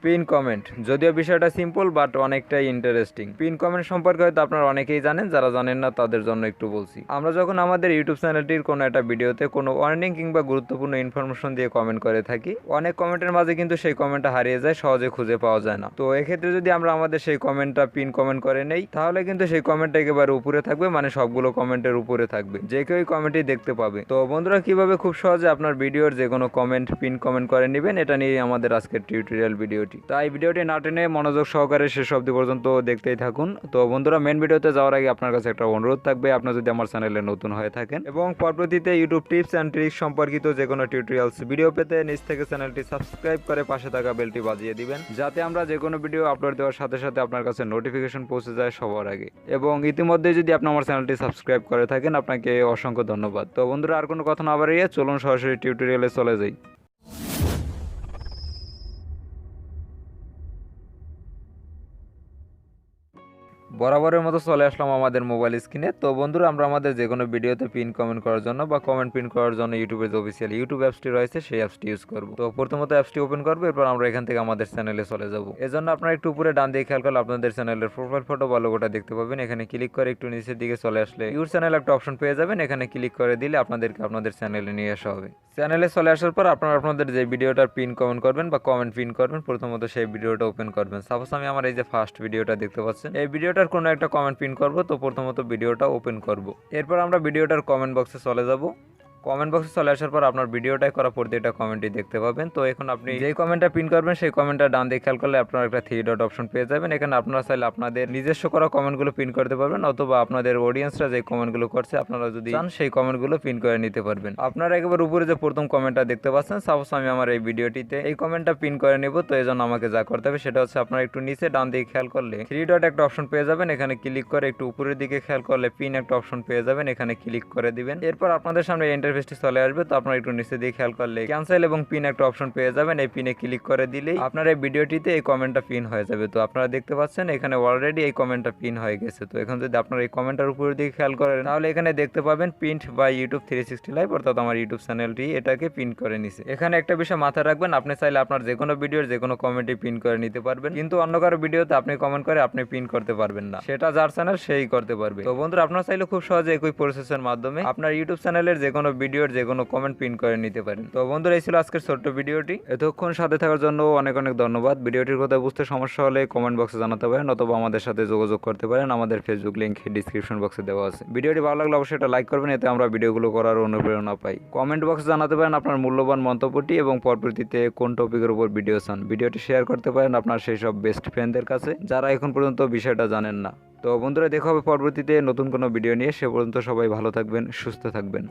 Pin comment, যদিও বিষয়টা simple but অনেকটাই ইন্টারেস্টিং। পিন কমেন্ট সম্পর্কে হয়তো আপনারা অনেকেই জানেন, যারা জানেন না তাদের জন্য একটু বলছি। আমরা যখন আমাদের ইউটিউব চ্যানেলটির কোনো একটা ভিডিওতে কোনো ওয়ার্নিং কিংবা গুরুত্বপূর্ণ ইনফরমেশন দিয়ে কমেন্ট করে থাকি, অনেক কমেন্টের মাঝে কিন্তু সেই কমেন্টটা হারিয়ে যায়, সহজে খুঁজে পাওয়া যায় না। তো এক্ষেত্রে যদি আমরা আমাদের সেই কমেন্টটা পিন কমেন্ট করে নেই, তাহলে কিন্তু সেই কমেন্টটা একেবারে উপরে থাকবে, মানে সবগুলো কমেন্টের উপরে থাকবে, যে কেউ কমেন্টই দেখতে পাবে। তো বন্ধুরা, কিভাবে খুব সহজে আপনার ভিডিওর যে কোনো কমেন্ট পিন কমেন্ট করে নেবেন, এটা নিয়ে আমাদের আজকের টিউটোরিয়াল ভিডিওটি। তাই ভিডিওটি না টেনে মনোযোগ সহকারে শেষ অবধি পর্যন্ত দেখতেই থাকুন। তো বন্ধুরা, মেন ভিডিওতে যাওয়ার আগে আপনার কাছে একটা অনুরোধ থাকবে, আপনার যদি আমার চ্যানেলে নতুন হয়ে থাকেন এবং পরবর্তীতে ইউটিউব টিপস অ্যান্ড ট্রিক্স সম্পর্কিত যে কোনো টিউটোরিয়ালস ভিডিও পেতে নিচ থেকে চ্যানেলটি সাবস্ক্রাইব করে পাশে থাকা বেলটি বাজিয়ে দিবেন, যাতে আমরা যে কোনো ভিডিও আপলোড দেওয়ার সাথে সাথে আপনার কাছে নোটিফিকেশন পৌঁছে যায় সবার আগে। এবং ইতিমধ্যে যদি আপনি আমার চ্যানেলটি সাবস্ক্রাইব করে থাকেন, আপনাকে অসংখ্য ধন্যবাদ। তো বন্ধুরা, আর কোনো কথা না বাড়িয়ে চলুন সরাসরি টিউটোরিয়ালে চলে যাই। বরাবরের মতো চলে আসলাম আমাদের মোবাইল স্ক্রিনে। তো বন্ধুরা, আমরা আমাদের যে কোনো ভিডিওতে পিন কমেন্ট করার জন্য বা কমেন্ট পিন করার জন্য ইউটিউবের যে অফিসিয়াল ইউটিউব অ্যাপসটি রয়েছে সেই অ্যাপসটি ইউজ করব। তো প্রথমত অ্যাপসটি ওপেন করবো, এরপর আমরা এখান থেকে আমাদের চ্যানেলে চলে যাব। এজন্য আপনারা একটু উপরে ডান দিকে খেয়াল করলে আপনাদের চ্যানেলের প্রোফাইল ফটো বা লোগোটা দেখতে পাবেন। এখানে ক্লিক করে একটু নিচের দিকে চলে আসলে ইউর চ্যানেল একটা অপশন পেয়ে যাবেন। এখানে ক্লিক করে দিলে আপনাদেরকে আপনাদের চ্যানেলে নিয়ে আসা হবে। চ্যানেলে চলে আসার পর আপনারা আপনাদের যে ভিডিওটার পিন কমেন্ট করবেন বা কমেন্ট পিন করবেন, প্রথমত সেই ভিডিওটা ওপেন করবেন। সাপোজ আমি আমার এই যে ফার্স্ট ভিডিওটা দেখতে পাচ্ছেন, এই ভিডিওটার কোনো একটা কমেন্ট পিন করব। তো প্রথমত ভিডিওটা ওপেন করব, এরপর আমরা ভিডিওটার কমেন্ট বক্সে চলে যাব। কমেন্ট বক্সে চলে আসার পর আপনার ভিডিওটাই করা প্রতিটা কমেন্টই দেখতে পাবেন। তো এখন আপনি যেই কমেন্টটা পিন করবেন সেই কমেন্টটা ডান দিকে খেয়াল করলে আপনার একটা 3 ডট অপশন পেয়ে যাবেন। এখানে আপনারা চাইলে আপনাদের নিজস্ব করা কমেন্টগুলো পিন করতে পারবেন, অথবা আপনাদের অডিয়েন্সরা যে কমেন্টগুলো করছে আপনারা যদি চান সেই কমেন্টগুলো পিন করে নিতে পারবেন। আপনারা একেবারে উপরে যে প্রথম কমেন্টটা দেখতে পাচ্ছেন, সাপোজ আমি আমার এই ভিডিওটিতে এই কমেন্টটা পিন করে নেব। তো এই জন্য আমাকে যা করতে হবে সেটা হচ্ছে, আপনারা একটু নিচে ডান দিকে খেয়াল করলে 3 ডট একটা অপশন পেয়ে যাবেন। এখানে ক্লিক করে একটু উপরের দিকে খেয়াল করলে পিন একটা অপশন পেয়ে যাবেন। এখানে ক্লিক করে দিবেন। এরপর আপনাদের সামনে ইন্টারফেসটি চলে আসবে। তো আপনারা একটু নিচে দিয়ে খেয়াল করলে ক্যান্সেল এবং পিন একটা অপশন পেয়ে যাবেন। এই পিনে ক্লিক করে দিলেই আপনার এই ভিডিওটিতে এই কমেন্টটা পিন হয়ে যাবে। তো আপনারা দেখতে পাচ্ছেন এখানে অলরেডি এই কমেন্টটা পিন হয়ে গেছে। তো এখন যদি আপনারা এই কমেন্টের উপরের দিকে খেয়াল করেন, তাহলে এখানে দেখতে পাবেন পিন্ট বাই ইউটিউব 360 লাইভ, অর্থাৎ আমার ইউটিউব চ্যানেলটি এটাকে পিন করে নিছে। এখানে একটা বিষয় মাথায় রাখবেন, আপনি চাইলে আপনার যে কোনো ভিডিওর যে কোনো কমেন্টই পিন করে নিতে পারবেন, কিন্তু অন্য কারো ভিডিওতে আপনি কমেন্ট করে আপনি পিন করতে পারবেন না, সেটা যার চ্যানেল সেই করতে পারবে। তো বন্ধুরা, আপনারা চাইলে খুব সহজে একই প্রসেসের মাধ্যমে আপনার ইউটিউব চ্যানেলের যে কোনো ভিডিওর যে কোনো কমেন্ট পিন করে নিতে পারেন। তো বন্ধুরা, এই ছিল আজকের ছোট্ট ভিডিওটি। এতক্ষণ সাথে থাকার জন্য অনেক অনেক ধন্যবাদ। ভিডিওটির কথা বুঝতে সমস্যা হলে কমেন্ট বক্সে জানাতে পারেন, অথবা আমাদের সাথে যোগাযোগ করতে পারেন। আমাদের ফেসবুক লিংক ডিসক্রিপশন বক্সে দেওয়া আছে। ভিডিওটি ভালো লাগলে অবশ্যই এটা লাইক করবেন, এতে আমরা ভিডিওগুলো করার অনুপ্রেরণা পাই। কমেন্ট বক্সে জানাতে পারেন আপনার মূল্যবান মন্তব্যটি এবং পরবর্তীতে কোন টপিকের উপর ভিডিও চান। ভিডিওটি শেয়ার করতে পারেন আপনার সেই সব বেস্ট ফ্রেন্ডদের কাছে যারা এখন পর্যন্ত বিষয়টা জানেন না। তো বন্ধুরা, দেখা হবে পরবর্তীতে নতুন কোনো ভিডিও নিয়ে। সে পর্যন্ত সবাই ভালো থাকবেন, সুস্থ থাকবেন।